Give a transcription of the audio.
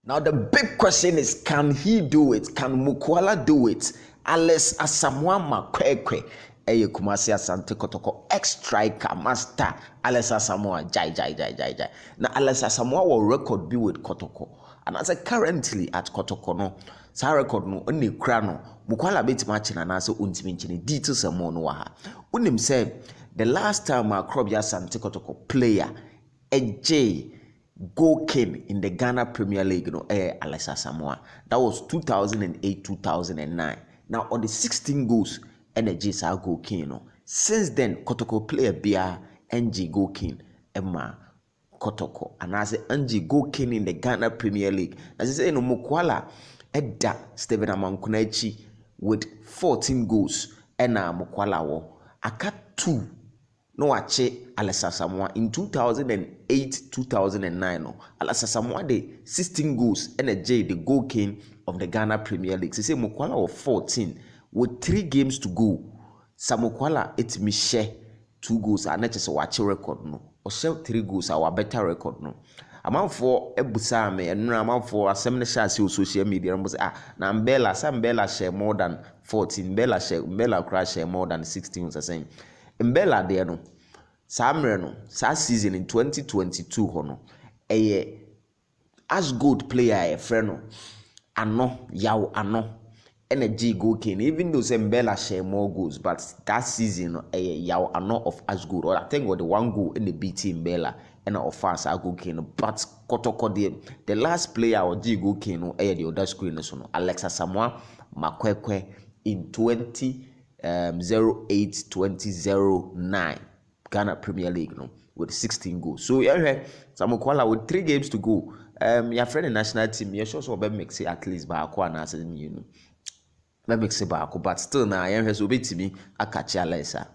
Now the big question is, can he do it? Can Mukwala do it? Alex Asamoah Makwekwe, Kumasi Asante Kotoko, ex-striker, master, Alex Asamoah, jai. Now Alex Asamoah will record be with Kotoko. And as a currently at Kotoko, no, sa record no, only krano, Mukwala beti matching and also untiminchini, details and more no waha. Unim said, the last time Makrobia Asante Kotoko player, AJ, goal king in the Ghana Premier League, Alex Asamoah. That was 2008-2009. Now on the 16 goals, NG sa goal king. Since then, Kotoko player Bia NG goal king Emma Kotoko, and as NG goal king in the Ghana Premier League. As I say, Mukwala Edda Stephen Amankunechi with 14 goals, and Mukwala wo aka 2. No ache Alex Asamoah in 2008-2009 no. Alex Asamoah de 16 goals and a J the goal king of the Ghana Premier League. Say Mukwala of 14 with 3 games to go. Mukwala it me share 2 goals and just watch record no. Or share 3 goals our better record no. Amount for ebusa me and amount for assembly share social media and na Mbella share more than 14. Mbella crash share more than 16 was saying. Mbella there no. Samre no, sa season in 2022 hono. As good player a friend no. Ano, energy goal king. Even though Mbella share more goals, but that season yaw ano of as good. Or I think what the 1 goal in the BT Mbella and of fans are goal king. But Kotoko the last player or G goal king no the other screen so Alex Asamoah Makwekwe in 2008-2009 Ghana Premier League no with 16 goals. So yeah, Mukwala with 3 games to go. Your friend in national team, you sure so be mix at least by Akwa as you know. Be mix it back, but still now yeah so be me I catch ya later.